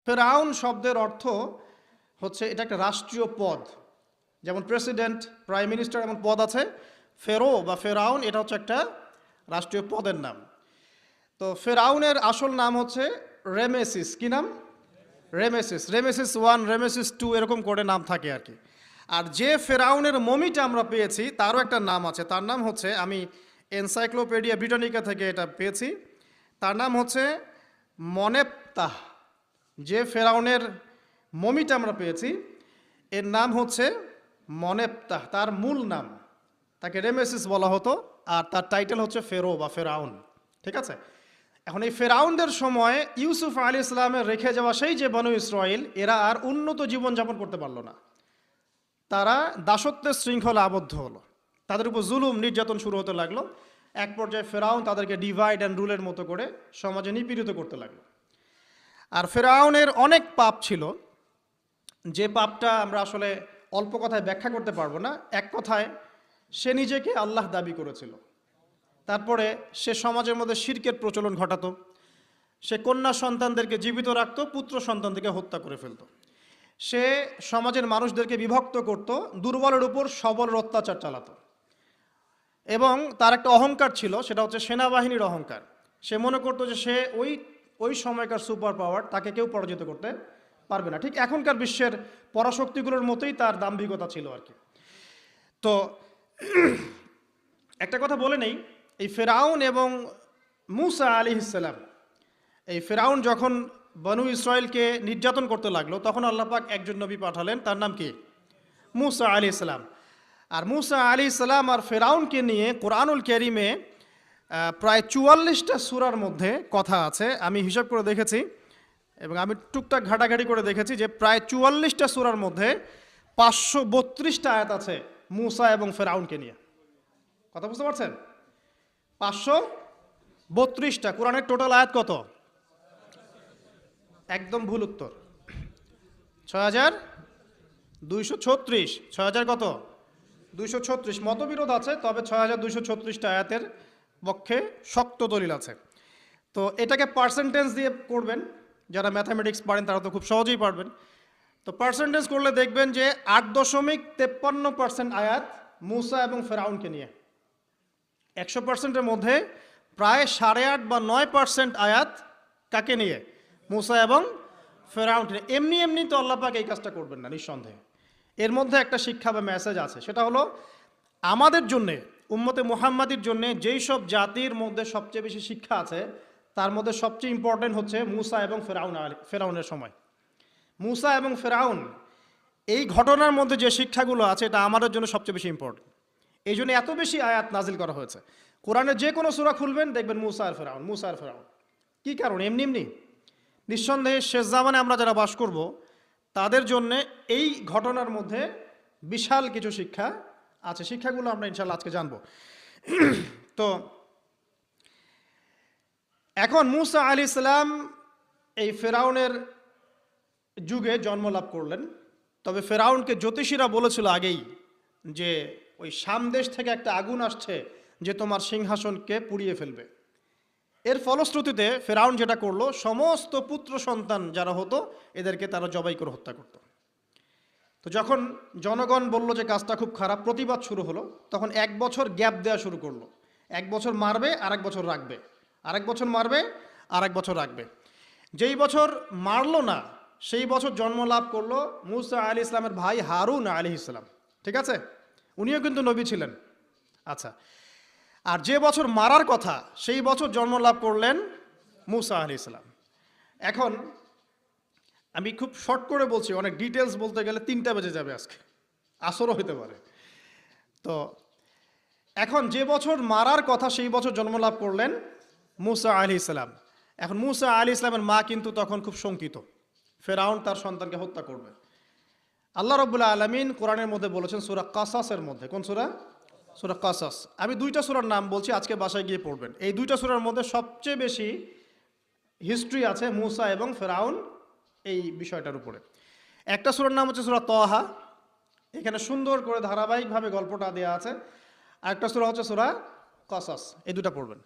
ফেরাউন শব্দের অর্থ হচ্ছে এটা একটা রাষ্ট্রীয় পদ, যেমন প্রেসিডেন্ট, প্রাইম মিনিস্টার এমন পদ আছে। ফেরো বা ফেরাউন এটা হচ্ছে একটা রাষ্ট্রীয় পদের নাম। তো ফেরাউনের আসল নাম হচ্ছে রেমেসিস। কি নাম? রেমেসিস। রেমেসিস 1, রেমেসিস 2 এরকম করে নাম থাকে আর কি। আর যে ফেরাউনের মমিটা আমরা পেয়েছি তারও একটা নাম আছে। তার নাম হচ্ছে, আমি এনসাইক্লোপিডিয়া ব্রিটানিকা থেকে এটা পেয়েছি, তার নাম হচ্ছে মনেপ্তাহ। যে ফেরাউনের মমিটা আমরা পেয়েছি এর নাম হচ্ছে মনেপ্তাহ, তার মূল নাম। তাকে রেমেসিস বলা হতো, আর তার টাইটেল হচ্ছে ফেরো বা ফেরাউন। ঠিক আছে? এখন এই ফেরাউনদের সময় ইউসুফ আলী ইসলামের রেখে যাওয়া সেই যে বনু ইসরাইল, এরা আর উন্নত জীবনযাপন করতে পারলো না। তারা দাসত্বের শৃঙ্খলা আবদ্ধ হলো, তাদের উপর জুলুম নির্যাতন শুরু হতে লাগলো। এক পর্যায়ে ফেরাউন তাদেরকে ডিভাইড অ্যান্ড রুলের মতো করে সমাজে নিপীড়িত করতে লাগলো। আর ফেরাউনের অনেক পাপ ছিল, যে পাপটা আমরা আসলে অল্প কথায় ব্যাখ্যা করতে পারবো না। এক কথায় সে নিজেকে আল্লাহ দাবি করেছিল। তারপরে সে সমাজের মধ্যে শিরকের প্রচলন ঘটাতো। সে কন্যা সন্তানদেরকে জীবিত রাখতো, পুত্র সন্তানদেরকে হত্যা করে ফেলতো। সে সমাজের মানুষদেরকে বিভক্ত করত, দুর্বলের উপর সবলের অত্যাচার চালাতো। এবং তার একটা অহংকার ছিল, সেটা হচ্ছে সেনাবাহিনীর অহংকার। সে মনে করতো যে সে ওই সময়কার সুপার পাওয়ার, তাকে কেউ পরাজিত করতে পারবে না। ঠিক এখনকার বিশ্বের পরাশক্তিগুলোর মতোই তার দাম্ভিকতা ছিল আর কি। তো একটা কথা বলে নেই, এই ফেরাউন এবং মূসা আলাইহিসসালাম, এই ফেরাউন যখন বনু ইসরায়েলকে নির্যাতন করতে লাগলো, তখন আল্লাহ পাক একজন নবী পাঠালেন, তার নাম কি? মূসা আলাইহিস সালাম। আর মূসা আলাইহিস সালাম আর ফেরাউনকে নিয়ে কোরআনুল কারীমে প্রায় 44টা সূরার মধ্যে কথা আছে। আমি হিসাব করে দেখেছি এবং আমি টুকটাক ঘাটাঘাটি করে দেখেছি যে প্রায় 44টা সূরার মধ্যে 532টা আয়াত আছে মূসা এবং ফেরাউনকে নিয়ে। কথা বুঝতে পারছেন? 532টা। কোরআনের টোটাল আয়াত কত? একদম ভুল উত্তর, 6236। 6000 কত? 236। মতবিরোধ আছে, তবে 6236টা আয়াতের পক্ষে শক্ত দলিল আছে। তো এটাকে পার্সেন্টেজ দিয়ে করবেন, যারা ম্যাথামেটিক্স পারেন তারা তো খুব সহজেই পারবেন। তো পার্সেন্টেজ করলে দেখবেন যে 8.53% আয়াত মূসা এবং ফেরাউনকে নিয়ে। 100%-এর মধ্যে প্রায় 8.5 বা 9% আয়াত কাকে নিয়ে? মূসা এবং ফেরাউনকে নিয়ে। এমনি এমনি তো আল্লাহ পাক এই কাজটা করবেন না নিঃসন্দেহে। এর মধ্যে একটা শিক্ষা বা মেসেজ আছে, সেটা হলো আমাদের জন্যে, উম্মতে মুহাম্মাদির জন্যে যেই সব জাতির মধ্যে সবচেয়ে বেশি শিক্ষা আছে, তার মধ্যে সবচেয়ে ইম্পর্টেন্ট হচ্ছে মূসা এবং ফেরাউনের সময়। মূসা এবং ফেরাউন, এই ঘটনার মধ্যে যে শিক্ষাগুলো আছে এটা আমাদের জন্য সবচেয়ে বেশি ইম্পর্টেন্ট। এই জন্য এত বেশি আয়াত নাজিল করা হয়েছে। কোরআনের যে কোনো সূরা খুলবেন দেখবেন মূসা আর ফেরাউন, মূসা আর ফেরাউন। কী কারণ? এমনি এমনি নিঃসন্দেহে শেষ জামানে আমরা যারা বাস করব তাদের জন্য এই ঘটনার মধ্যে বিশাল কিছু শিক্ষা আছে। শিক্ষাগুলো আমরা ইনশাল্লাহ আজকে জানব। তো এখন মূসা আলাইহিস সালাম এই ফেরাউনের যুগে জন্ম লাভ করলেন। তবে ফেরাউনকে জ্যোতিষীরা বলেছিল আগেই যে ওই শাম দেশ থেকে একটা আগুন আসছে যে তোমার সিংহাসনকে পুড়িয়ে ফেলবে। এর ফলশ্রুতিতে ফেরাউন যেটা করলো, সমস্ত পুত্র সন্তান যারা হতো এদেরকে তারা জবাই করে হত্যা করত। তো যখন জনগণ বলল যে কাজটা খুব খারাপ, প্রতিবাদ শুরু হলো, তখন 1 বছর গ্যাপ দেওয়া শুরু করলো। 1 বছর মারবে, আরেক বছর রাখবে, আরেক বছর মারবে, আরেক বছর রাখবে। যেই বছর মারলো না সেই বছর জন্ম লাভ করলো মূসা আলাইহিস সালামের ভাই হারুন আলাইহিস সালাম। ঠিক আছে? উনিও কিন্তু নবী ছিলেন। আচ্ছা, আর যে বছর মারার কথা সেই বছর জন্ম লাভ করলেন মূসা আলাইহিস সালাম। এখন আমি খুব শর্ট করে বলছি, অনেক ডিটেলস বলতে গেলে 3টা বেজে যাবে, আজকে আসরও হতে পারে। তো এখন যে বছর মারার কথা সেই বছর জন্ম লাভ করলেন মূসা আলাইহিস সালাম। এখন মূসা আলাইহিস সালামের মা কিন্তু তখন খুব শঙ্কিত, ফেরাউন তার সন্তানকে হত্যা করবে। আল্লাহ রাব্বুল আলামিন কোরআনের মধ্যে বলেছেন সূরা কাসাসের মধ্যে। কোন সূরা? সূরা কাসাস। আমি 2টা সূরার নাম বলছি, আজকে বাসায় গিয়ে পড়বেন। এই 2টা সূরার মধ্যে সবচেয়ে বেশি হিস্ট্রি আছে মূসা এবং ফেরাউন এই বিষয়টার উপরে। একটা সূরার নাম হচ্ছে সূরা তাহা, এখানে সুন্দর করে ধারাবাহিকভাবে গল্পটা দেওয়া আছে। আর একটা সূরা হচ্ছে সূরা কাসাস। এই 2টা পড়বেন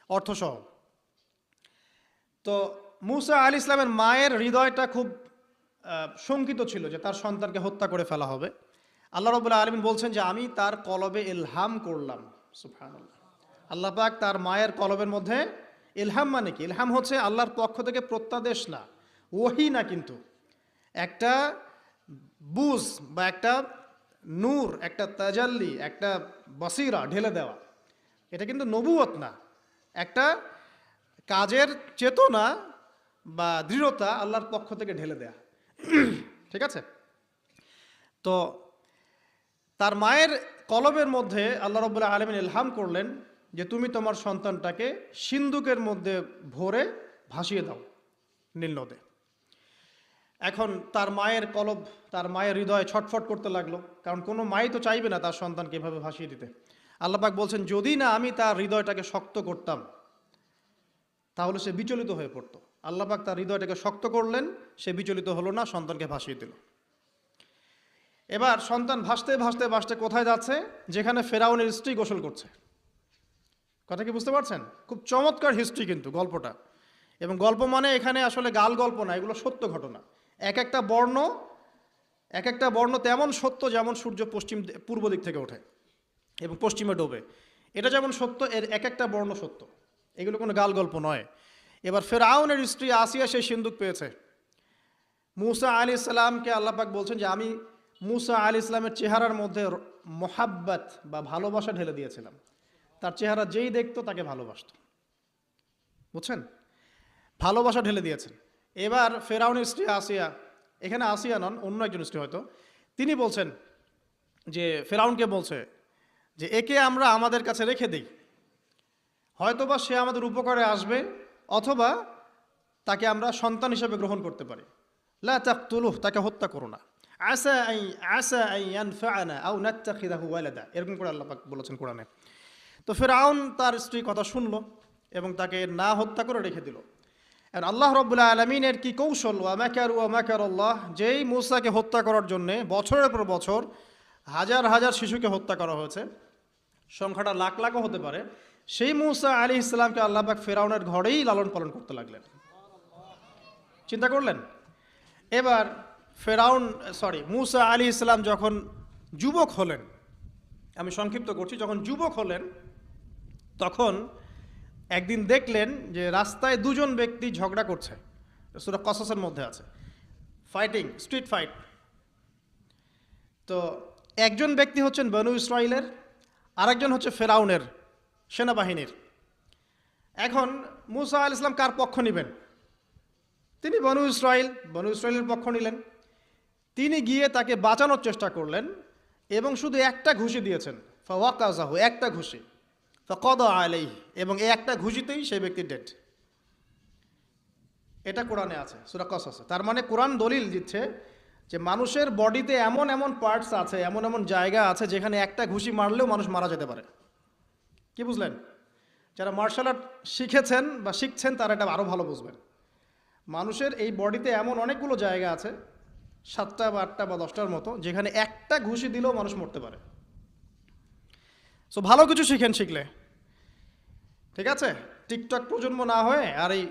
অর্থসহ। তো মুসা আলাইহিস সালামের মায়ের হৃদয়টা খুব শঙ্কিত ছিল যে তার সন্তানকে হত্যা করে ফেলা হবে। আল্লাহ রাব্বুল আলামিন বলছেন যে আমি তার কলবে ইলহাম করলাম। সুবহানাল্লাহ। আল্লাহ পাক তার মায়ের কলবের মধ্যে ইলহাম, মানে কি? ইলহাম হচ্ছে আল্লাহর পক্ষ থেকে প্রত্যাদেশ না, ওহী না, কিন্তু একটা বুঝ বা একটা নূর, একটা তাজাল্লি, একটা বসিরা ঢেলে দেওয়া। এটা কিন্তু নবুয়ত না, একটা কাজের চেতনা বা দৃঢ়তা আল্লাহর পক্ষ থেকে ঢেলে দেয়া। ঠিক আছে? তো তার মায়ের কলবের মধ্যে আল্লাহ রাব্বুল আলামিন ইলহাম করলেন যে তুমি তোমার সন্তানটাকে সিন্দুকের মধ্যে ভরে ভাসিয়ে দাও নীল নদে। এখন তার মায়ের কলব, তার মায়ের হৃদয় ছটফট করতে লাগলো, কারণ কোনো মাই তো চাইবে না তার সন্তানকে এভাবে ভাসিয়ে দিতে। আল্লাহ পাক বলছেন যদি না আমি তার হৃদয়টাকে শক্ত করতাম তাহলে সে বিচলিত হয়ে পড়তো। আল্লাহ পাক তার হৃদয়টাকে শক্ত করলেন, সে বিচলিত হলো না, সন্তানকে ভাসিয়ে দিল। এবার সন্তান ভাসতে ভাসতে ভাসতে কোথায় যাচ্ছে? যেখানে ফেরাউনের স্ত্রী গোসল করছে। কথা কি বুঝতে পারছেন? খুব চমৎকার হিস্ট্রি কিন্তু গল্পটা। এবং গল্প মানে এখানে আসলে গাল গল্প না, এগুলো সত্য ঘটনা। এক একটা বর্ণ তেমন সত্য যেমন সূর্য পূর্ব দিক থেকে ওঠে এবং পশ্চিমে ডোবে। এটা যেমন সত্য, এর এক একটা বর্ণ সত্য, এগুলো কোনো গাল গল্প নয়। এবার ফেরাউনের স্ত্রী আসিয়া সেই সিন্দুক পেয়েছে। মুসা আলাইহিস সালামকে আল্লাহ পাক বলছেন যে আমি মুসা আলাইহিস সালামের চেহারার মধ্যে মোহাব্বত বা ভালোবাসা ঢেলে দিয়েছিলাম। তার চেহারা যেই দেখতো তাকে ভালোবাসত। বুঝছেন? ভালোবাসা ঢেলে দিয়েছেন। এবার ফেরাউনের স্ত্রী আসিয়া, এখানে আসিয়া নন, অন্য একজন স্ত্রী হয়তো, তিনি বলছেন যে ফেরাউনকে বলছে যে একে আমরা আমাদের কাছে রেখে দিই, হয়তোবা সে আমাদের উপকারে আসবে, অথবা তাকে আমরা সন্তান হিসেবে গ্রহণ করতে পারি। লা তাকতুলুহ, তাকে হত্যা করো না। আসা আন ইয়ানফাআনা আও নাত্তাখিযাহু ওয়ালাদা, এরকম করে আল্লাহ পাক বলেছেন কোরআনে। তো ফেরাউন তার স্ত্রীর কথা শুনলো এবং তাকে না হত্যা করে রেখে দিল। আর আল্লাহ রাব্বুল আলামিনের কি কৌশল! ওয়া মাকারু ওয়া মাকারাল্লাহ, যেই মূসাকে হত্যা করার জন্য বছরের পর বছর হাজার হাজার শিশুকে হত্যা করা হয়েছে, সংখ্যাটা লাখ লাখও হতে পারে, সেই মূসা আলাইহিস সালামকে আল্লাহ পাক ফেরাউনের ঘরেই লালন পালন করতে লাগলেন। চিন্তা করলেন? এবার মূসা আলাইহিস সালাম যখন যুবক হলেন, আমি সংক্ষিপ্ত করছি, যখন যুবক হলেন তখন একদিন দেখলেন যে রাস্তায় দুজন ব্যক্তি ঝগড়া করছে। সূরা কসসের মধ্যে আছে, স্ট্রিট ফাইট। তো একজন ব্যক্তি হচ্ছেন বনু ইসরাইলের, আরেকজন হচ্ছে ফেরাউনের সেনাবাহিনীর। এখন মূসা আলাইহিস সালাম কার পক্ষ নেবেন? তিনি বনু ইসরাইলের পক্ষ নিলেন। তিনি গিয়ে তাকে বাঁচানোর চেষ্টা করলেন এবং শুধু একটা ঘুষি দিয়েছেন, ফাওয়াকাযাহু, একটা ঘুষি, ফাকাদা আলাইহি, এবং এই একটা ঘুষিতেই সেই ব্যক্তি ডেড। এটা কোরআনে আছে, সূরা কসসে। তার মানে কোরআন দলিল দিচ্ছে যে মানুষের বডিতে এমন এমন পার্টস আছে, এমন এমন জায়গা আছে যেখানে একটা ঘুষি মারলেও মানুষ মারা যেতে পারে। কি বুঝলেন? যারা মার্শাল আর্ট শিখেছেন বা শিখছেন তারা এটা আরও ভালো বুঝবেন। মানুষের এই বডিতে এমন অনেকগুলো জায়গা আছে, 7টা বা 8টা বা 10টার মতো, যেখানে একটা ঘুষি দিলেও মানুষ মরতে পারে। সো ভালো কিছু শিখেন, শিখলে ঠিক আছে। টিকটক প্রজন্ম না হয়ে আর এই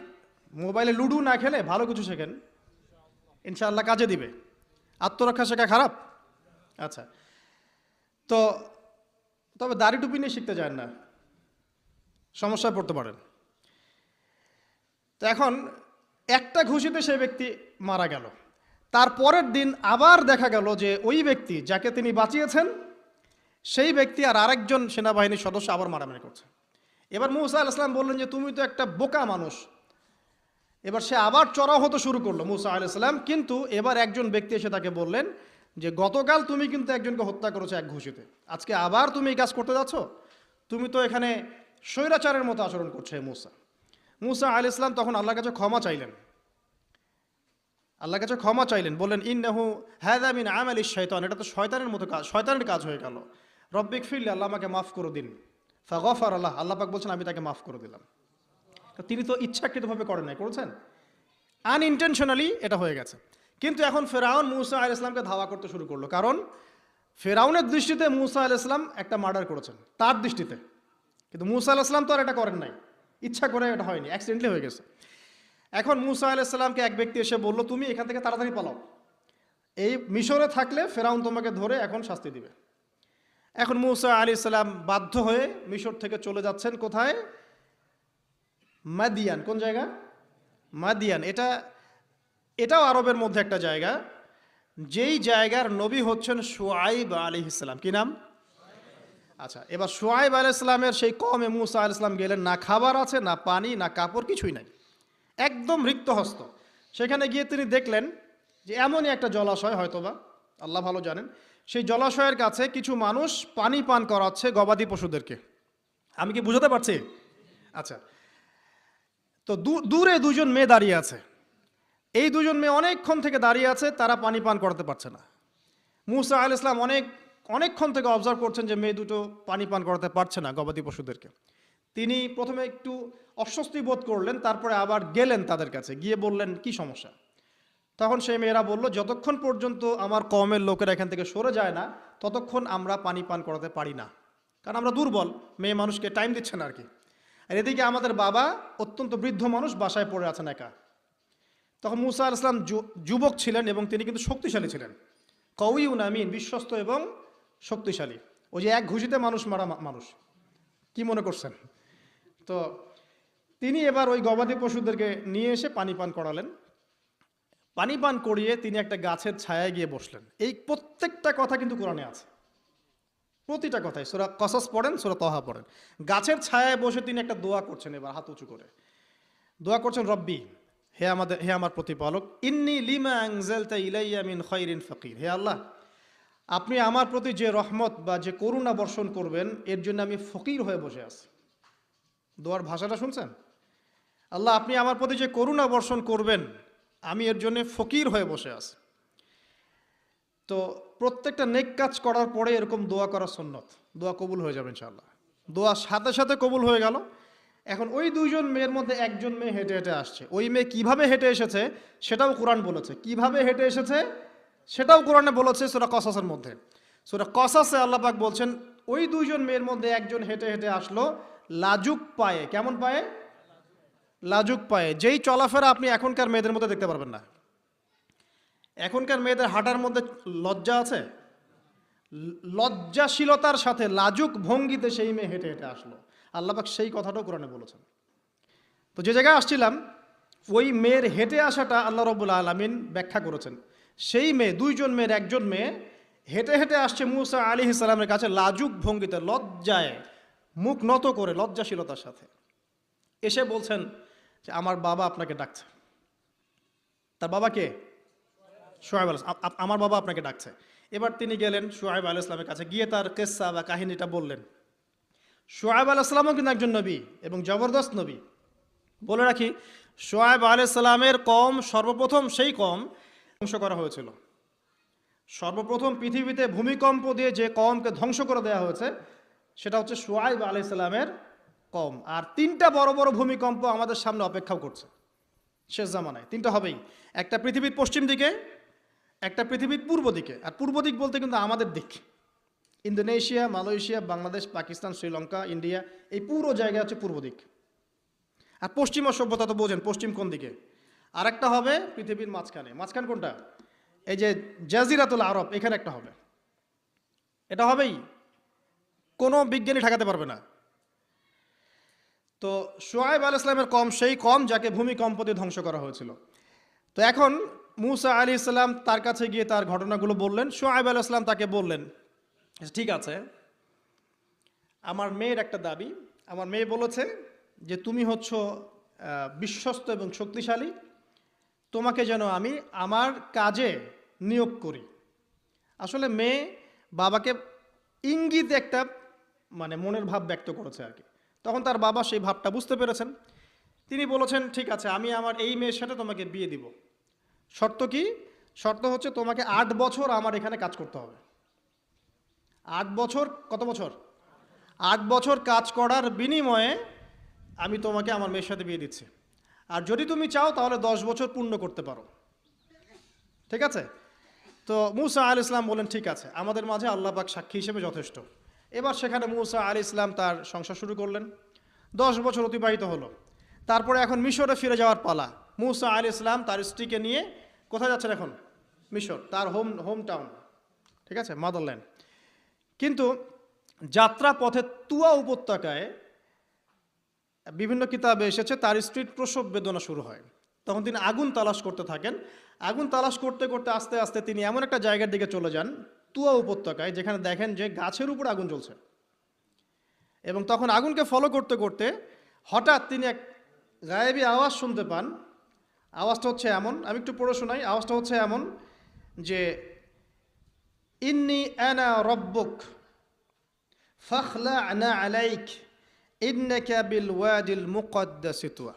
মোবাইলে লুডু না খেলে ভালো কিছু শেখেন, ইনশাআল্লাহ কাজে দিবে। আত্মরক্ষা শেখা খারাপ? আচ্ছা, তো তবে দাড়ি টুপি নিয়ে শিখতে যান না, সমস্যায় পড়তে পারেন। তো এখন একটা ঘুষিতে সেই ব্যক্তি মারা গেল। তার পরের দিন আবার দেখা গেল যে ওই ব্যক্তি যাকে তিনি বাঁচিয়েছেন সেই ব্যক্তি আর আরেকজন সেনাবাহিনীর সদস্য আবার মারামারি করছে। এবার মূসা আলাইহিস সালাম বললেন যে তুমি তো একটা বোকা মানুষ। এবার সে আবার চড়াও হতে শুরু করলো মূসা আলাইহিস সালাম, কিন্তু এবার একজন ব্যক্তি এসে তাকে বললেন যে গতকাল তুমি কিন্তু একজনকে হত্যা করেছো এক ঘুষিতে, আজকে আবার তুমি এই কাজ করতে যাচ্ছ, তুমি তো এখানে স্বৈরাচারের মতো আচরণ করছো। মূসা আলাইহিস সালাম তখন আল্লাহর কাছে ক্ষমা চাইলেন, বললেন ইন্নাহু হাযা মিন আমালিশ শাইতান, এটা তো শয়তানের মতো কাজ, শয়তানের কাজ হয়ে গেল। রব্বিক ফিরলি, আল্লাহ আমাকে মাফ করে দিন। ফাগফার আল্লাহ, আল্লাহ পাক বলছেন আমি তাকে মাফ করে দিলাম। তিনি তো ইচ্ছাকৃতভাবে করেন নাই, করেছেন আনইনটেনশনালি, এটা হয়ে গেছে। কিন্তু এখন ফেরাউন মূসা আলাইহিস সালামকে ধাওয়া করতে শুরু করলো, কারণ ফেরাউনের দৃষ্টিতে মূসা আলাইহিস সালাম একটা মার্ডার করেছেন তার দৃষ্টিতে, কিন্তু মূসা আলাইহিস সালাম তো আর এটা করেন নাই, ইচ্ছা করে এটা হয়নি, অ্যাক্সিডেন্টলি হয়ে গেছে। এখন মুসা আলাইহিস সালামকে এক ব্যক্তি এসে বলল, তুমি এখান থেকে তাড়াতাড়ি পালাও, এই মিশরে থাকলে ফেরাউন তোমাকে ধরে এখন শাস্তি দিবে। এখন মুসা আলাইহিস সালাম বাধ্য হয়ে মিশর থেকে চলে যাচ্ছেন কোথায়? মাদিয়ান। কোন জায়গা? মাদিয়ান। এটাও আরবের মধ্যে একটা জায়গা, যেই জায়গার নবী হচ্ছেন শুআইব আলাইহিস সালাম। কি নাম? আচ্ছা, এবার শুআইব আলাইহিস সালামের সেই কওমে মুসা আলাইহিস সালাম গেলেন, না খাবার আছে, না পানি, না কাপড়, কিছুই নাই, একদম রিক্ত হস্ত। সেখানে গিয়ে তিনি দেখলেন যে এমনই একটা জলাশয়, হয়তোবা আল্লাহ ভালো জানেন, সেই জলাশয়ের কাছে কিছু মানুষ পানি পান করাচ্ছে গবাদি পশুদেরকে। আমি কি বুঝাতে পারছি? আচ্ছা, তো দূরে দুজন মেয়ে দাঁড়িয়ে আছে। এই দুজন মেয়ে অনেকক্ষণ থেকে দাঁড়িয়ে আছে, তারা পানি পান করাতে পারছে না। মুসা আলাইহিস সালাম অনেকক্ষণ থেকে অবজার্ভ করছেন যে মেয়ে দুটো পানি পান করাতে পারছে না গবাদি পশুদেরকে। তিনি প্রথমে একটু অস্বস্তি বোধ করলেন, তারপরে আবার গেলেন তাদের কাছে, গিয়ে বললেন কি সমস্যা। তখন সেই মেয়েরা বলল, যতক্ষণ পর্যন্ত আমার কওমের লোকেরা এখান থেকে সরে যায় না, ততক্ষণ আমরা পানি পান করাতে পারি না, কারণ আমরা দুর্বল, মেয়ে মানুষকে টাইম দিচ্ছে না আর কি। আর এদিকে আমাদের বাবা অত্যন্ত বৃদ্ধ মানুষ, বাসায় পড়ে আছেন একা। তখন মুসা আলাইহিস সালাম যুবক ছিলেন এবং তিনি কিন্তু শক্তিশালী ছিলেন, কওয়িউন আমিন, বিশ্বস্ত এবং শক্তিশালী। ওই যে এক ঘুষিতে মানুষ মারা মানুষ, কি মনে করছেন? তো তিনি এবার ওই গবাদি পশুদেরকে নিয়ে এসে পানি পান করালেন। পানি পান করিয়ে তিনি একটা গাছের ছায়ায় গিয়ে বসলেন। এই প্রত্যেকটা কথা কিন্তু কোরআনে আছে, প্রতিটা কথাই। সূরা কসস পড়েন, সূরা তাহা পড়েন। গাছের ছায়ায় বসে তিনি একটা দোয়া করছেন, এবার হাত উঁচু করে দোয়া করছেন, রব্বি, হে আমার প্রতিপালক, ইন্নী লিমা আনজালতা ইলাইয়া মিন খায়রিন ফাকির। হে আল্লাহ, আপনি আমার প্রতি যে রহমত বা যে করুণা বর্ষণ করবেন, এর জন্য আমি ফকির হয়ে বসে আছি। দোয়ার ভাষাটা শুনছেন? আল্লাহ, আপনি আমার প্রতি যে করুণা বর্ষণ করবেন, আমি এর জন্য ফকির হয়ে বসে আছি। তো প্রত্যেকটা নেক কাজ করার পরে এরকম দোয়া করা সুন্নত, দোয়া কবুল হয়ে যাবে ইনশাআল্লাহ। দোয়া সাথে সাথে কবুল হয়ে গেল। এখন ওই দুইজন মেয়ের মধ্যে একজন মেয়ে হেঁটে হেঁটে আসছে। ওই মেয়ে কিভাবে হেঁটে এসেছে সেটাও কোরআন বলেছে, কিভাবে হেঁটে এসেছে সেটাও কোরআনে বলেছে সূরা কসাসের মধ্যে। সূরা কসাসে আল্লাহ পাক বলছেন, ওই দুইজন মেয়ের মধ্যে একজন হেঁটে হেঁটে আসলো লাজুক পায়ে। কেমন পায়ে? লাজুক পায়ে। যেই চলাফেরা আপনি এখনকার মেয়েদের মধ্যে দেখতে পারবেন না। এখনকার মেয়েদের হাঁটার মধ্যে লজ্জা আছে, লজ্জাশীলতার সাথে লাজুক ভঙ্গিতে সেই মেয়ে হেঁটে হেঁটে আসলো। আল্লাহ পাক সেই কথাটাও কোরআনে বলেছেন। তো যে জায়গায় আসছিলাম, ওই মেয়ের হেঁটে আসাটা আল্লাহ রাব্বুল আলামিন ব্যাখ্যা করেছেন। সেই মেয়ে, দুইজন মেয়ের একজন মেয়ে হেঁটে হেঁটে আসছে মুসা আলাইহিস সালামের কাছে লাজুক ভঙ্গিতে, লজ্জায় মুখ নত করে, লজ্জাশীলতার সাথে এসে বলছেন যে আমার বাবা আপনাকে ডাকছে। তার বাবা কে? শুআয়ব আলাইহিস সালাম। আমার বাবা আপনাকে ডাকছে। এবার তিনি গেলেন শুআয়ব আলাইহিস সালামের কাছে, গিয়ে তার কিসসা বা কাহিনীটা বললেন। শুআয়ব আলাইহিস সালামও কিন্তু একজন নবী এবং জবরদস্ত নবী। বলে রাখি, শুআয়ব আলাইহিস সালামের কওম সর্বপ্রথম সেই কওম ধ্বংস করা হয়েছিল। সর্বপ্রথম পৃথিবীতে ভূমিকম্প দিয়ে যে কওমকে ধ্বংস করে দেওয়া হয়েছে সেটা হচ্ছে শুআয়ব আলাইহিস সালামের কওম। আর তিনটা বড় বড় ভূমিকম্প আমাদের সামনে অপেক্ষাও করছে শেষ জামানায়। তিনটা হবেই, একটা পৃথিবীর পশ্চিম দিকে, একটা পৃথিবীর পূর্ব দিকে। আর পূর্ব দিক বলতে কিন্তু আমাদের দিক, Indonesia, Malaysia, Bangladesh, Pakistan, Sri Lanka, India, এই পুরো জায়গা হচ্ছে পূর্ব দিক। আর পশ্চিমা সভ্যতা তো বোঝেন, পশ্চিম কোন দিকে। আর একটা হবে পৃথিবীর মাঝখানে। মাঝখান কোনটা? এই যে জাজিরাতুল আরব, এখানে একটা হবে। এটা হবেই, কোনো বিজ্ঞানী ঠেকাতে পারবে না। তো শুআয়ব আলাইহিস সালামের কওম সেই কওম যাকে ভূমিকম্প দিয়ে ধ্বংস করা হয়েছিল। তো এখন মুসা আলাইহিস সালাম তার কাছে গিয়ে তার ঘটনাগুলো বললেন। শুআয়ব আলাইহিস সালাম তাকে বললেন, ঠিক আছে, আমার মেয়ের একটা দাবি। আমার মেয়ে বলেছে যে তুমি হচ্ছ বিশ্বস্ত এবং শক্তিশালী, তোমাকে যেন আমি আমার কাজে নিয়োগ করি। আসলে মেয়ে বাবাকে ইঙ্গিতে একটা মানে মনের ভাব ব্যক্ত করেছে আর কি। তখন তার বাবা সেই ভাবটা বুঝতে পেরেছেন। তিনি বলেছেন, ঠিক আছে, আমি আমার এই মেয়ের সাথে তোমাকে বিয়ে দিব। শর্ত কি? শর্ত হচ্ছে তোমাকে 8 বছর আমার এখানে কাজ করতে হবে। 8 বছর, কত বছর? 8 বছর কাজ করার বিনিময়ে আমি তোমাকে আমার মেয়ের সাথে বিয়ে দিচ্ছি। আর যদি তুমি চাও তাহলে 10 বছর পূর্ণ করতে পারো। ঠিক আছে? তো মুসা আলাইহিস সালাম বলেন, ঠিক আছে, আমাদের মাঝে আল্লাহ পাক সাক্ষী হিসেবে যথেষ্ট। এবার সেখানে মুসা আলাইহিস সালাম তার সংসার শুরু করলেন। 10 বছর অতিবাহিত হলো। তারপরে এখন মিশরে ফিরে যাওয়ার পালা। মুসা আলাইহিস সালাম তার স্ত্রীকে নিয়ে কোথায় যাচ্ছেন এখন? মিশর, তার হোম টাউন, ঠিক আছে, মাদারল্যান্ড। কিন্তু যাত্রা পথে তুয়া উপত্যকায় বিভিন্ন কিতাবে এসেছে তার স্ত্রীর প্রসব বেদনা শুরু হয়। তখন তিনি আগুন তালাশ করতে থাকেন। আগুন তালাশ করতে করতে আস্তে আস্তে তিনি এমন একটা জায়গার দিকে চলে যান তুয়া উপত্যকায়, যেখানে দেখেন যে গাছের উপর আগুন জ্বলছে। এবং তখন আগুনকে ফলো করতে করতে হঠাৎ তিনি এক গায়েবী আওয়াজ শুনতে পান। আওয়াজটা হচ্ছে এমন, আমি একটু পড়ে শোনাই। আওয়াজটা হচ্ছে এমন যে ইন্নি আনা রব্বুক ফাখলা'না আলাইক ইন্নাকা বিল ওয়াদিল মুকদ্দাসি তুয়া।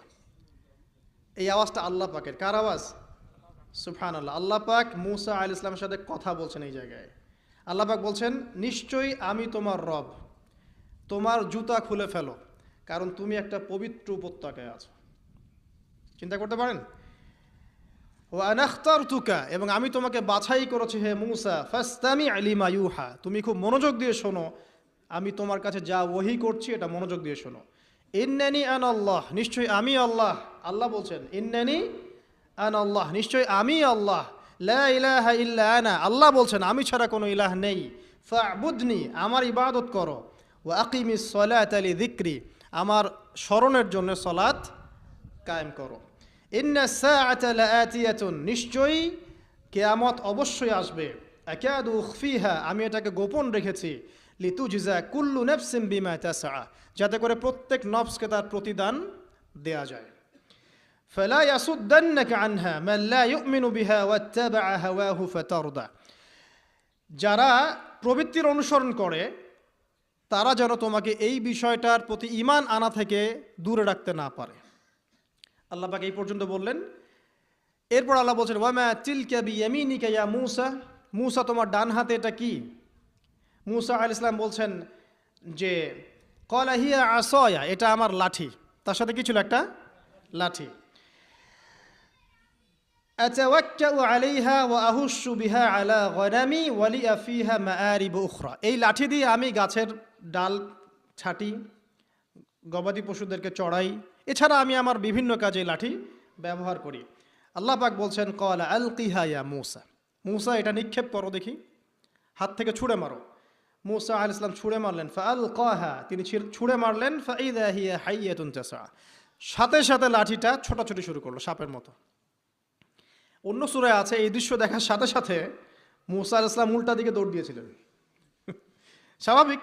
এই আওয়াজটা আল্লাহ পাকের। কার আওয়াজ? সুবহানাল্লাহ। আল্লাহ পাক মুসা আলাইহিস সালামের সাথে কথা বলছেন এই জায়গায়। আল্লাহ পাক বলছেন, নিশ্চয়ই আমি তোমার রব, তোমার জুতা খুলে ফেলো, কারণ তুমি একটা পবিত্র উপত্যকায় আছো। চিন্তা করতে পারেন? ওয়া আনা আখতারতুকা, এবং আমি তোমাকে বাছাই করেছি হে মুসা, ফাসতামি লিমা ইউহা, তুমি খুব মনোযোগ দিয়ে শোনো, আমি তোমার কাছে যা ওহী করছি এটা মনোযোগ দিয়ে শোনো। ইন্নানি আনা আল্লাহ, নিশ্চয়ই আমি আল্লাহ। আল্লাহ বলছেন ইন্নানি আনা আল্লাহ, নিশ্চয়ই আমি আল্লাহ। লা ইলাহা ইল্লা আনা, আল্লাহ বলছেন আমি ছাড়া কোনো ইলাহ নেই। ফা'বুদনি, আমার ইবাদত করো। ওয়া আকিমিস সালাতা লিযিকরি, আমার স্মরণের জন্য সালাত কায়েম করো। ইন্না সাআতা লাআতিয়াতুন, নিশ্চয়ই কিয়ামত অবশ্যই আসবে। আকাদু উখফিহা, আমি এটাকে গোপন রেখেছি। লিতুজজা কুল্লু নাফসিন বিমা তাসআ, যাতে করে প্রত্যেক নফসকে তার প্রতিদান দেয়া যায়। ফালা ইয়াসুদ্দান্নাকা আনহা মান লা ইউমিনু বিহা ওয়াত্তাবাআ হাওয়াহু ফাতারদা, যারা প্রবৃত্তির অনুসরণ করে তারা যেন তোমাকে এই বিষয়টার প্রতি ঈমান আনা থেকে দূরে রাখতে না পারে। আল্লাহ পাক এই পর্যন্ত বললেন। এরপর আল্লাহ বলছেন ওয়ামা তিলকা বিয়ামিনিকা ইয়া মূসা, মূসা তোমার ডান হাতে এটা কি? মূসা আলাইহিস সালাম বলছেন যে ক্বালা হিয়া আসায়া, এটা আমার লাঠি। তার সাথে কি ছিল? একটা লাঠি। আতাওয়াক্কাউ আলাইহা ওয়া আহুশু বিহা আলা গনামি ওয়া লিয়া ফিহা মাআরিব উখরা, এই লাঠি দিয়ে আমি গাছের ডাল ছাঁটি, গবাদি পশুদেরকে চড়াই, এছাড়া আমি আমার বিভিন্ন কাজে লাঠি ব্যবহার করি। আল্লাহ পাক বলছেন ক্বালা আলকিহা ইয়া মূসা, মূসা এটা নিক্ষেপ করো দেখি, হাত থেকে ছুঁড়ে মারো। মূসা আলাইহিস সালাম ছুঁড়ে মারলেন। ফাআলকাহা, তিনি ছুঁড়ে মারলেন। ফাইযা হিয়া হাইয়াতুন তাসআ, সাথে সাথে লাঠিটা ছোটাছুটি শুরু করলো সাপের মতো। অন্য সূরায় আছে এই দৃশ্য দেখার সাথে সাথে মূসা আলাইহিস সালাম উল্টা দিকে দৌড় দিয়েছিলেন। স্বাভাবিক,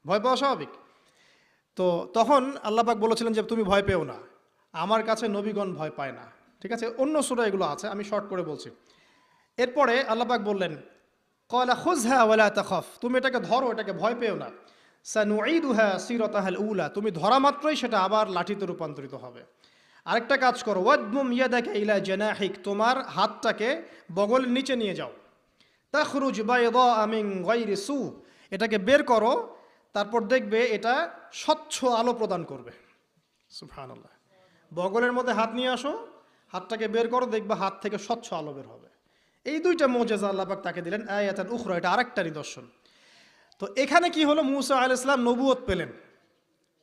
ভয় পাওয়া স্বাভাবিক। তো তখন আল্লাহ পাক বলেছিলেন যে তুমি ভয় পেও না, আমার কাছে নবীগণ ভয় পায় না। ঠিক আছে, অন্য সূরায় এগুলো আছে, আমি শর্ট করে বলছি। এরপরে আল্লাহ পাক বললেন ক্বালা খুযহা ওয়ালা তাখাফ, তুমি এটাকে ধরো, এটাকে ভয় পেও না। সানুঈদুহা সিরাতাহাল উলা, তুমি ধরা মাত্রই সেটা আবার লাঠিতে রূপান্তরিত হবে। আরেকটা কাজ করো, ওয়াদমুম ইয়াদাকা ইলা জানাহিক, তোমার হাতটাকে বগলের নিচে নিয়ে যাও। তাখরুজ বাইদা মিন গায়রি সু, এটাকে বের করো, তারপর দেখবে এটা স্বচ্ছ আলো প্রদান করবে। সুবহানাল্লাহ। বগলের মধ্যে হাত নিয়ে আসো, হাতটাকে বের করো, দেখবে হাত থেকে স্বচ্ছ আলো বের হবে। এই দুইটা মুজিজা আল্লাহ পাক তাকে দিলেন। আয়াতান উখরা, এটা আরেকটা নিদর্শন। তো এখানে কি হলো? মূসা আলাইহিস সালাম নবুয়ত পেলেন।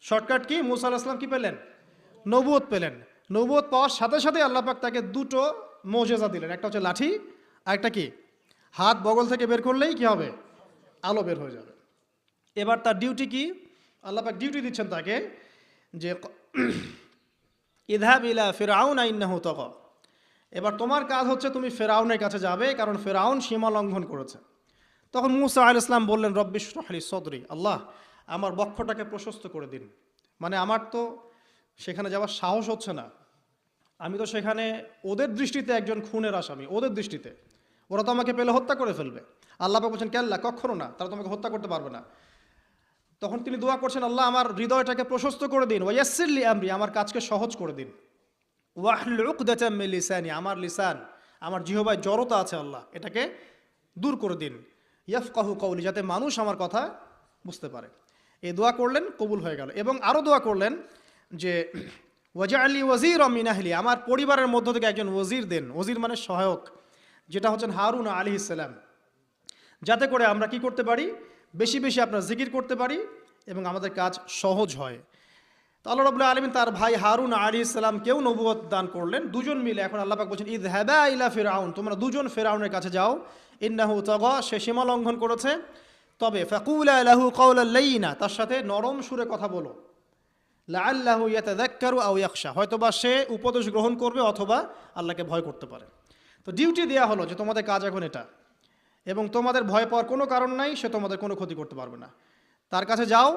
Shortcut key? মূসা আলাইহিস সালাম কি পেলেন? নবুয়ত পেলেন। নবুয়ত পাওয়ার সাথে সাথে আল্লাহ পাক তাকে দুটো মুজিজা দিলেন। একটা হচ্ছে লাঠি, আর একটা কি? হাত বগল থেকে বের করলেই কি হবে? আলো বের হয়ে যাবে। এবার তার ডিউটি কি? আল্লাহ পাক ডিউটি দিচ্ছেন তাকে যে ইযহাব ইলা ফিরআউন ইন্নাহু তাগা, এবার তোমার কাজ হচ্ছে তুমি ফেরাউনের কাছে যাবে, কারণ ফেরাউন সীমা লঙ্ঘন করেছে। তখন মূসা আলাইহিস সালাম বললেন রব্বি ইশরাহ লি সদরি, আল্লাহ আমার বক্ষটাকে প্রশস্ত করে দিন। মানে আমার তো সেখানে যাওয়ার সাহস হচ্ছে না, আমি তো সেখানে ওদের দৃষ্টিতে একজন খুনের আসামি, ওদের দৃষ্টিতে ওরা তো আমাকে পেলে হত্যা করে ফেলবে। আল্লাহ পাক বলছেন কাল্লা, কখনো না, তারা তোমাকে হত্যা করতে পারবে না। তখন তিনি দোয়া করছেন আল্লাহ আমার হৃদয়টাকে প্রশস্ত করে দিন, ওয়া ইয়াসসির লি আমরি, আমার কাজকে সহজ করে দিন। ওয়াহলুল উকদাতাম মিন লিসানি, আমার লিসান, আমার জিহ্বায় জড়তা আছে আল্লাহ, এটাকে দূর করে দিন। ইয়াফকাহু কওলি, যাতে মানুষ আমার কথা বুঝতে পারে। এই দোয়া করলেন, কবুল হয়ে গেল। এবং আরও দোয়া করলেন যে ওয়াজআলি ওয়াজিরাম মিন আহলি, আমার পরিবারের মধ্য থেকে একজন ওয়াজির দেন। ওয়াজির মানে সহায়ক, যেটা হচ্ছেন হারুন আলাইহিস সালাম, যাতে করে আমরা কি করতে পারি? বেশি বেশি আপনার জিকির করতে পারি এবং আমাদের কাজ সহজ হয়। তো আল্লাহ রাব্বুল আলামিন তার ভাই হারুন আলাইহিস সালামকেও নবুয়ত দান করলেন, দুজন মিলে। এখন আল্লাহ পাক বলছেন ইযহাবা ইলা ফিরআউন, তোমরা দুজন ফিরআউনের কাছে যাও, ইন্নাহু তাগা, সে সীমা লঙ্ঘন করেছে, তবে ফাকুলা লাহু কাওলাল লাইয়িনা, তার সাথে নরম সুরে কথা বলো, লাআল্লাহু ইয়াতাযাক্কারু আও ইয়াখশা, হয়তোবা সে উপদেশ গ্রহণ করবে অথবা আল্লাহকে ভয় করতে পারে। তো ডিউটি দেওয়া হলো যে তোমাদের কাজ এখন এটা, এবং তোমাদের ভয় পাওয়ার কোনো কারণ নাই, সে তোমাদের কোনো ক্ষতি করতে পারবে না। তার কাছে যাও,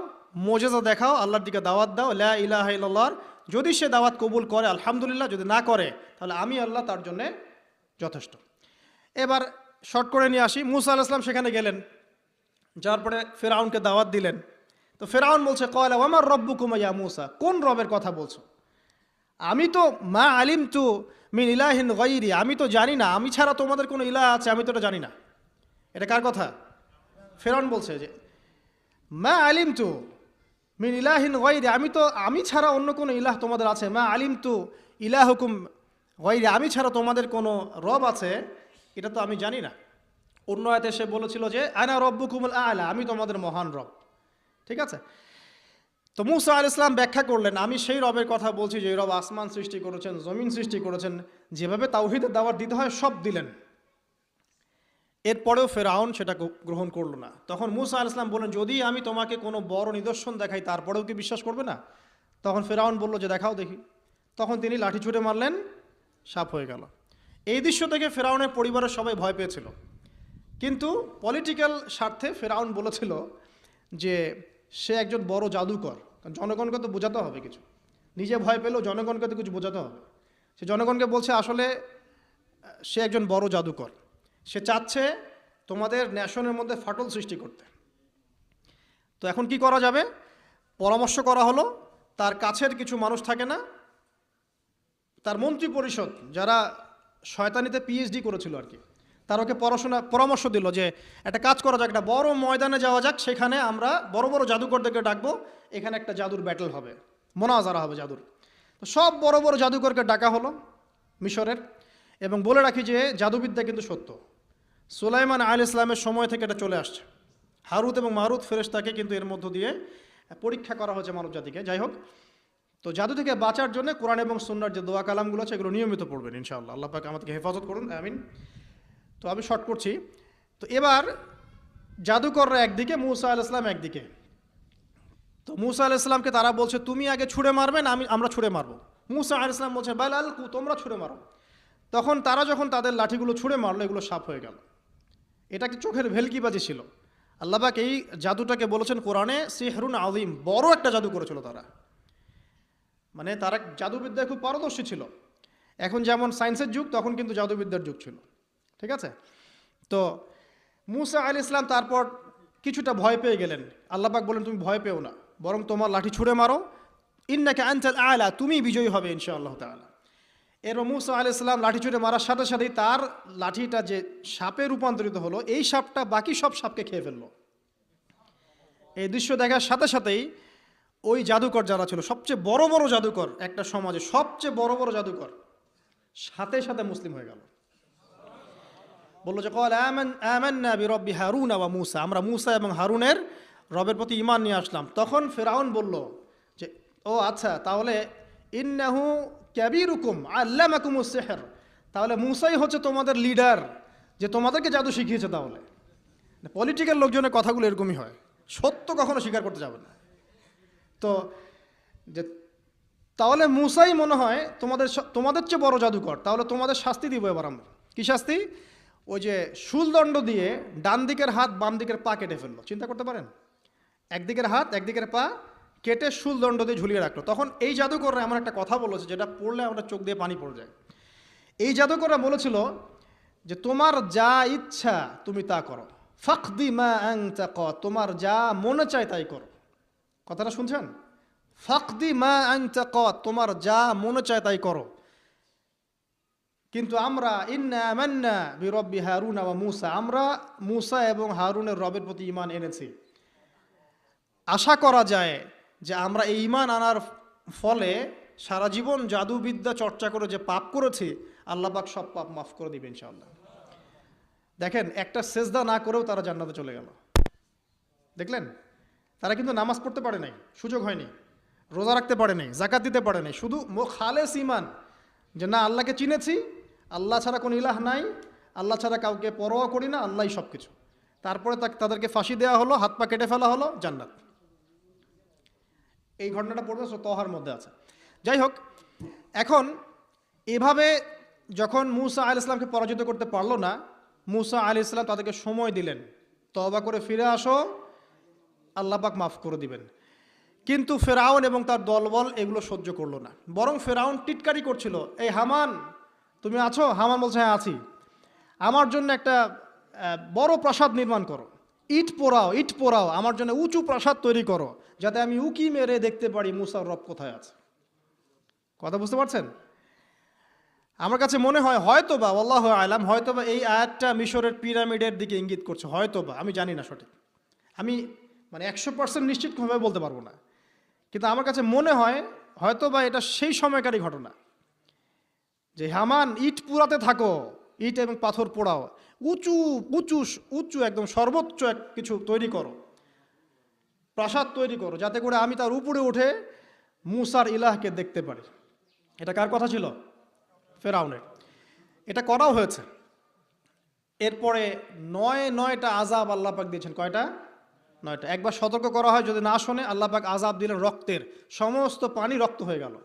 মোজেজা দেখাও, আল্লাহর দিকে দাওয়াত দাও, লা ইলাহা ইল্লাল্লাহ। যদি সে দাওয়াত কবুল করে আলহামদুলিল্লাহ, যদি না করে তাহলে আমি আল্লাহ তার জন্যে যথেষ্ট। এবার শর্ট করে নিয়ে আসি, মুসা আলাইহিস সালাম সেখানে গেলেন, যাওয়ার পরে ফিরআউনকে দাওয়াত দিলেন। তো ফিরআউন বলছে ক্বালা ওয়ামার রব্বুকুম ইয়া মুসা, কোন রবের কথা বলছো? আমি তো মা আলিমতু মিন ইলাহিন গায়রি, আমি তো জানি না, আমি ছাড়া তোমাদের কোনো ইলাহ আছে আমি তো এটা জানি না। এটা কার কথা? ফিরআউন বলছে যে মা আলিমতু মিন ইলাহিন গায়রি, আমি ছাড়া অন্য কোনো ইলাহ তোমাদের আছে, মা আলিমতু ইলাহুকুম গায়রি, আমি ছাড়া তোমাদের কোনো রব আছে এটা তো আমি জানি না। অন্য আয়াতে সে বলেছিল যে আনা রব্বুকুমুল আ'লা, আমি তোমাদের মহান রব। ঠিক আছে? তো মুসা আলাইহিস সালাম ব্যাখ্যা করলেন, আমি সেই রবের কথা বলছি যে রব আসমান সৃষ্টি করেছেন, জমিন সৃষ্টি করেছেন, যেভাবে তাওহীদের দাওয়াত দিতে হয় সব দিলেন। এরপরেও ফেরাউন সেটা গ্রহণ করলো না। তখন মুসা আলাইহিস সালাম বললেন, যদি আমি তোমাকে কোনো বড় নিদর্শন দেখাই তারপরেও কি বিশ্বাস করবে না? তখন ফেরাউন বলল যে দেখাও দেখি। তখন তিনি লাঠি ছুঁড়ে মারলেন, সাপ হয়ে গেল। এই দৃশ্য থেকে ফেরাউনের পরিবারের সবাই ভয় পেয়েছিল, কিন্তু পলিটিক্যাল স্বার্থে ফেরাউন বলেছিল যে সে একজন বড় জাদুকর, কারণ জনগণকে তো বোঝাতে হবে কিছু, নিজে ভয় পেলেও জনগণকে তো কিছু বোঝাতে হবে। সে জনগণকে বলছে আসলে সে একজন বড় জাদুকর, সে চাচ্ছে তোমাদের ন্যাশনের মধ্যে ফাটল সৃষ্টি করতে। তো এখন কি করা যাবে? পরামর্শ করা হলো, তার কাছের কিছু মানুষ থাকে না, তার মন্ত্রী পরিষদ যারা শয়তানিতে পিএইচডি করেছিল আর কি, তার ওকে পরামর্শ দিল যে একটা কাজ করা যাক, একটা বড় ময়দানে যাওয়া যাক, সেখানে আমরা বড় বড় জাদুকরদেরকে ডাকবো, এখানে একটা জাদুর ব্যাটল হবে, মোনাজারা হবে জাদুর। তো সব বড় বড় জাদুকরকে ডাকা হলো মিশরের, এবং বলে রাখি যে জাদুবিদ্যা কিন্তু সত্য, সুলাইমান আলাইহিস সালামের সময় থেকে এটা চলে আসছে। হারুত এবং মারুত ফেরেশতাকে কিন্তু এর মধ্য দিয়ে পরীক্ষা করা হয়েছে মানব জাতিকে। যাই হোক, তো জাদু থেকে বাঁচার জন্য কোরআন এবং সুন্নাহর যে দোয়া কালামগুলো আছে এগুলো নিয়মিত পড়বেন ইনশাআল্লাহ। আল্লাহ পাক আমাদেরকে হেফাজত করুন, আমিন। তো আমি শর্ট করছি। তো এবার জাদুকররা একদিকে, মুসা আলাইহিস সালাম একদিকে। তো মুসা আলাইহিস সালামকে তারা বলছে তুমি আগে ছুঁড়ে মারবে না আমরা ছুঁড়ে মারবো। মুসা আলাইহিস সালাম বলছে বাল আলকু, তোমরা ছুঁড়ে মারো। তখন তারা যখন তাদের লাঠিগুলো ছুঁড়ে মারলো, এগুলো সাপ হয়ে গেল। এটা একটা চোখের ভেলকিবাজি ছিল। আল্লাহ পাক এই জাদুটাকে বলেছেন কোরআনে সিহরুন আযীম, বড় একটা জাদু করেছিল তারা, মানে তারা জাদুবিদ্যায় খুব পারদর্শী ছিল। এখন যেমন সায়েন্সের যুগ, তখন কিন্তু জাদুবিদ্যার যুগ ছিল। ঠিক আছে? তো মুসা আলাইহিস সালাম তারপর কিছুটা ভয় পেয়ে গেলেন। আল্লাহ পাক বলেন তুমি ভয় পেও না, বরং তোমার লাঠি ছুঁড়ে মারো, ইন্নাকা আনতাল আ'লা, তুমি বিজয়ী হবে ইনশাআল্লাহ তাআলা। এরপর মুসা আলাইহিস সালাম লাঠি ছুঁড়ে মারার সাথে সাথেই তার লাঠিটা যে সাপে রূপান্তরিত হলো, এই সাপটা বাকি সব সাপকে খেয়ে ফেললো। এই দৃশ্য দেখার সাথে সাথেই ওই জাদুকর যারা ছিল, সবচেয়ে বড় বড় জাদুকর, একটা সমাজে সবচেয়ে বড় বড় জাদুকর, সাথে সাথে মুসলিম হয়ে গেল। বললো যে ক্বালা আমান্না বিরব্বি হারুন ওয়া মুসা, আমরা মুসা এবং হারুনের রবের প্রতি ঈমান নিয়ে আসলাম। তখন ফিরআউন বলল যে ও আচ্ছা, তাহলে ইন্নাহু কাবীরুকুম আল্লামাকুমুস সিহর, তাহলে মুসাই হচ্ছে তোমাদের লিডার, যে তোমাদেরকে জাদু শিখিয়েছে। তাহলে পলিটিক্যাল লোকজনের কথাগুলো এরকমই হয়, সত্য কখনো স্বীকার করতে যাবে না। তো যে তাহলে মুসাই মনে হয় তোমাদের চেয়ে বড় জাদুকর, তাহলে তোমাদের শাস্তি দিব এবার আমরা। কি শাস্তি? ওই যে শুলদণ্ড দিয়ে ডান দিকের হাত বাম দিকের পা কেটে ফেললো। চিন্তা করতে পারেন, একদিকের হাত একদিকের পা কেটে শুলদণ্ড দিয়ে ঝুলিয়ে রাখলো। তখন এই জাদুকররা এমন একটা কথা বলেছে যেটা পড়লে আমরা চোখ দিয়ে পানি পড়ে যায়। এই জাদুকররা বলেছিল যে তোমার যা ইচ্ছা তুমি তা করো, ফাকদি মা আনতা ক, তোমার যা মনে চায় তাই করো। কথাটা শুনছেন? ফাকদি মা আনতা ক, তোমার যা মনে চায় তাই করো। কিন্তু আমরা ইন্না আমান্না বিরব্বি হারুন ওয়া মুসা, আমরা মুসা এবং হারুনের রবের প্রতি ঈমান এনেছি। আশা করা যায় যে আমরা এই ঈমান আনার ফলে সারা জীবন জাদুবিদ্যা চর্চা করে যে পাপ করেছি, আল্লাহ পাক সব পাপ মাফ করে দিবেন ইনশাআল্লাহ। দেখেন, একটা সেজদা না করেও তারা জান্নাতে চলে গেল। দেখলেন, তারা কিন্তু নামাজ পড়তে পারে নাই, সুযোগ হয়নি। রোজা রাখতে পারে নাই, জাকাত দিতে পারে নাই, শুধু খালেস ইমান যে না আল্লাহকে চিনেছি, আল্লাহ ছাড়া কোনো ইলাহ নাই, আল্লাহ ছাড়া কাউকে পরোয়া করি না, আল্লাহই সব কিছু। তারপরে তাদেরকে ফাঁসি দেওয়া হলো, হাত পা কেটে ফেলা হলো, জান্নাত। এই ঘটনাটা পড়বে তহার মধ্যে আছে। যাই হোক, এখন এভাবে যখন মূসা আলাইহিস সালামকে পরাজিত করতে পারলো না, মূসা আলাইহিস সালাম তাদেরকে সময় দিলেন, তওবা করে ফিরে আসো, আল্লাহ পাক মাফ করে দিবেন। কিন্তু ফেরাউন এবং তার দলবল এগুলো সহ্য করলো না, বরং ফেরাউন টিটকারি করছিল, এই হামান তুমি আছো? হামান বলছে হ্যাঁ আছি। আমার জন্য একটা বড় প্রাসাদ নির্মাণ করো, ইট পোড়াও, আমার জন্য উঁচু প্রাসাদ তৈরি করো, যাতে আমি উকি মেরে দেখতে পারি মূসার রব কোথায় আছে। কথা বুঝতে পারছেন? আমার কাছে মনে হয় হয়তোবা, আল্লাহু আলাম, হয়তোবা এই আয়াতটা মিশরের পিরামিডের দিকে ইঙ্গিত করছে, হয়তোবা, আমি জানি না সঠিক, আমি মানে 100% নিশ্চিতভাবে বলতে পারবো না, কিন্তু আমার কাছে মনে হয় হয়তোবা এটা সেই সময়কারই ঘটনা, যে হামান ইট পুরাতে থাকো, ইট এবং পাথর পোড়াও, উঁচু উঁচু উঁচু একদম সর্বোচ্চ এক কিছু তৈরি করো, প্রাসাদ তৈরি করো, যাতে করে আমি তার উপরে উঠে মূসার ইলাহকে দেখতে পারি। এটা কার কথা ছিল? ফেরাউনের। এটা করাও হয়েছে। এরপরে 9টা আযাব আল্লাহ পাক দিয়েছেন। কয়টা? 9টা। একবার সতর্ক করা হয়, যদি না শোনে আল্লাহ পাক আযাব দিলেন রক্তের, সমস্ত পানি রক্ত হয়ে গেল।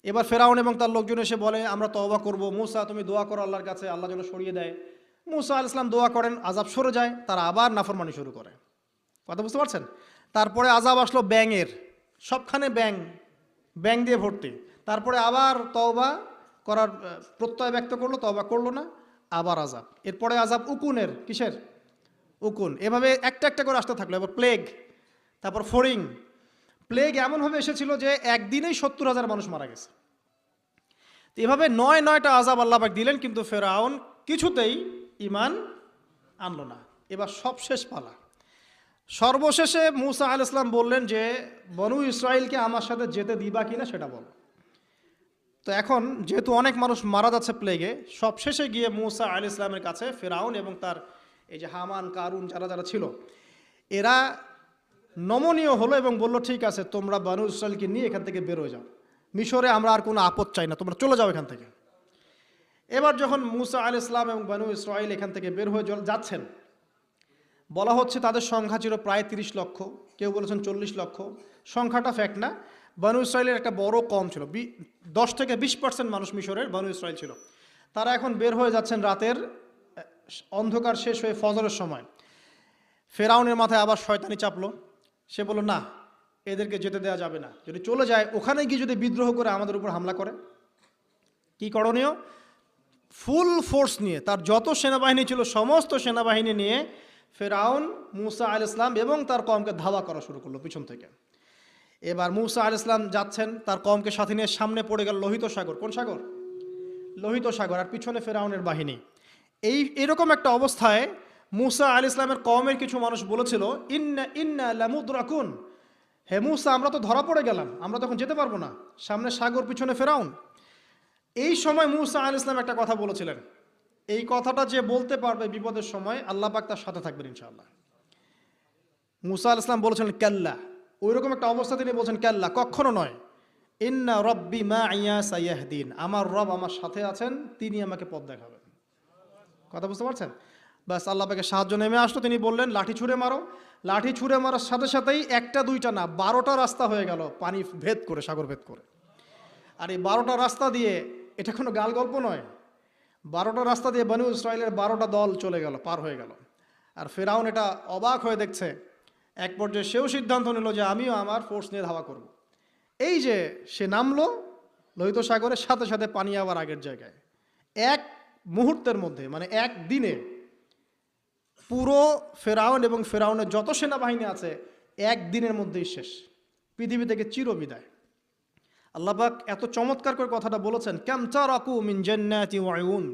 এবার ফেরাউন এবং তার লোকজন এসে বলে আমরা তওবা করব, মূসা তুমি দোয়া করো আল্লাহর কাছে, আল্লাহ যেন সরিয়ে দেয়। মূসা আলাইহিস সালাম দোয়া করেন, আযাব সরে যায়, তারা আবার নাফরমানি শুরু করে। কথা বুঝতে পারছেন? তারপরে আযাব আসলো ব্যাঙের, সবখানে ব্যাঙ দিয়ে ভর্তি। তারপরে আবার তওবা করার প্রত্যয় ব্যক্ত করলো, তওবা করলো না, আবার আযাব। এরপরে আযাব উকুনের, কিসের? উকুন। এভাবে একটা একটা করে আসতে থাকলো। এবার প্লেগ, তারপর ফড়িং। প্লেগ এমনভাবে এসেছিল যে একদিনেই 70,000 মানুষ মারা গেছে। এভাবে 9টা আযাব আল্লাহ পাক দিলেন, কিন্তু ফেরাউন কিছুতেই ঈমান আনলো না। এবার সবশেষ পালা। সর্বশেষে মূসা আলাইহিস সালাম বললেন যে বনু ইসরাইলকে আমার সাথে যেতে দিবা কিনা সেটা বলো। তো এখন যেহেতু অনেক মানুষ মারা যাচ্ছে প্লেগে, সবশেষে গিয়ে মূসা আলাইহিস সালামের কাছে ফেরাউন এবং তার এই যে হামান, কারুন, যারা যারা ছিল, এরা নমনীয় হলো এবং বলল ঠিক আছে, তোমরা বনু ইসরাইলকে নিয়ে এখান থেকে বের হয়ে যাও, মিশরে আমরা আর কোনো আপদ চাই না, তোমরা চলে যাও এখান থেকে। এবার যখন মূসা আলাইহিস সালাম এবং বনু ইসরাইল এখান থেকে বের হয়ে যাচ্ছেন, বলা হচ্ছে তাদের সংখ্যা ছিল প্রায় 30 লক্ষ, কেউ বলেছেন 40 লক্ষ। সংখ্যাটা ফ্যাক্ট না। বনু ইসরাইলের একটা বড় কম ছিল, 10 থেকে 20% মানুষ মিশরের বনু ইসরাইল ছিল। তারা এখন বের হয়ে যাচ্ছেন রাতের অন্ধকার শেষ হয়ে ফজরের সময়। ফেরাউনের মাথায় আবার শয়তানি চাপলো। সে বলল না, এদেরকে যেতে দেওয়া যাবে না, যদি চলে যায় ওখানে গিয়ে যদি বিদ্রোহ করে আমাদের উপর হামলা করে, কি করণীয়? ফুল ফোর্স নিয়ে, তার যত সেনাবাহিনী ছিল সমস্ত সেনাবাহিনী নিয়ে ফেরাউন মূসা আলাইহিস সালাম এবং তার কওমকে ধাওয়া করা শুরু করলো পিছন থেকে। এবার মূসা আলাইহিস সালাম যাচ্ছেন, তার কওমকে সাথে নিয়ে, সামনে পড়ে গেল লোহিত সাগর। কোন সাগর? লোহিত সাগর। আর পিছনে ফেরাউনের বাহিনী। এরকম একটা অবস্থায় মূসা আলাইহিস সালামের কওমের কিছু মানুষ বলেছিল ইন্না লামুদরাকুন, হে মূসা আমরা তো ধরা পড়ে গেলাম, আমরা তখন যেতে পারবো না, সামনে সাগর, পিছনে ফেরাউন। এই সময় মূসা আলাইহিস সালাম একটা কথা বলেছিলেন, এই কথাটা যে বলতে পারবে বিপদের সময় আল্লাহ পাক তার সাথে থাকবেন ইনশাআল্লাহ। মূসা আলাইহিস সালাম বলেছেন কাল্লা, ওইরকম একটা অবস্থা তিনি বলছেন কাল্লা, কখনো নয়, ইন্না রব্বি মাইয়া সাইয়াহদিন, আমার রব আমার সাথে আছেন, তিনি আমাকে পথ দেখাবেন। কথা বুঝতে পারছেন? ব্যাস আল্লাহ পাকের সাহায্য নেমে আসলো, তিনি বললেন লাঠি ছুঁড়ে মারো। লাঠি ছুঁড়ে মারার সাথে সাথেই একটা দুইটা না 12টা রাস্তা হয়ে গেল, পানি ভেদ করে, সাগর ভেদ করে। আর এই 12টা রাস্তা দিয়ে, এটা কোনো গাল গল্প নয়, 12টা রাস্তা দিয়ে বনু ইসরাইলের 12টা দল চলে গেল, পার হয়ে গেল। আর ফেরাউন এটা অবাক হয়ে দেখছে। এক পর্যায়ে সেও সিদ্ধান্ত নিল যে আমিও আমার ফোর্স নিয়ে ধাওয়া করব। এই যে সে নামলো লোহিত সাগরের, সাথে সাথে পানি আবার আগের জায়গায়। এক মুহূর্তের মধ্যে, মানে এক দিনে পুরো ফেরাউন এবং ফেরাউনের যত সেনাবাহিনী আছে এক দিনের মধ্যেই শেষ, পৃথিবী থেকে চিরবিদায়। আল্লাহ পাক এত চমৎকার করে কথাটা বলেছেন, কাম তারাকু মিন জান্নাতি ওয়া উয়ুন,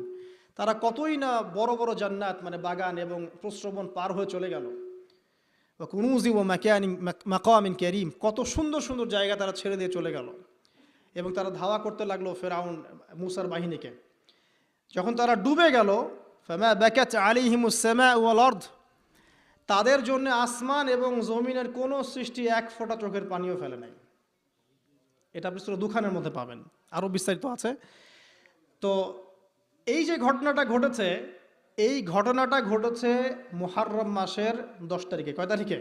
তারা কতই না বড় বড় জান্নাত মানে বাগান এবং প্রস্রবণ পার হয়ে চলে গেল। ওয়া কুনুজি ওয়া মাকামিন কারীম, কত সুন্দর সুন্দর জায়গা তারা ছেড়ে দিয়ে চলে গেল। এবং তারা ধাওয়া করতে লাগলো ফেরাউন মূসার বাহিনীকে। যখন তারা ডুবে গেল, ফামা বাকাত আলাইহিমুস সামাউ ওয়াল আরদ, তাদের জন্য আসমান এবং জমিনের কোনো সৃষ্টি এক ফোঁটা চোখের পানিও ফেলে নাই। এটা আপনি সূরা দুখানের মধ্যে পাবেন, আরও বিস্তারিত আছে। তো এই যে ঘটনাটা ঘটেছে, এই ঘটনাটা ঘটেছে মুহররম মাসের 10 তারিখে। কয় তারিখে?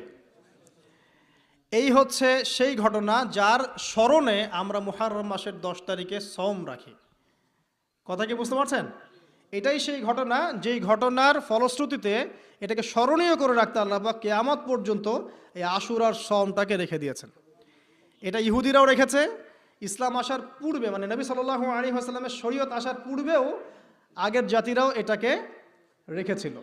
এই হচ্ছে সেই ঘটনা যার স্মরণে আমরা মুহররম মাসের 10 তারিখে সওম রাখি। কথা কি বুঝতে পারছেন? এটাই সেই ঘটনা, যেই ঘটনার ফলশ্রুতিতে এটাকে স্মরণীয় করে রাখতে আল্লাহ পাক কিয়ামত পর্যন্ত এই আশুরার সওমটাকে রেখে দিয়েছেন। এটা ইহুদিরাও রেখেছে, ইসলাম আসার পূর্বে, মানে নবী সাল্লাল্লাহু আলাইহি ওয়াসাল্লামের শরীয়ত আসার পূর্বেও আগের জাতিরাও এটাকে রেখেছিল।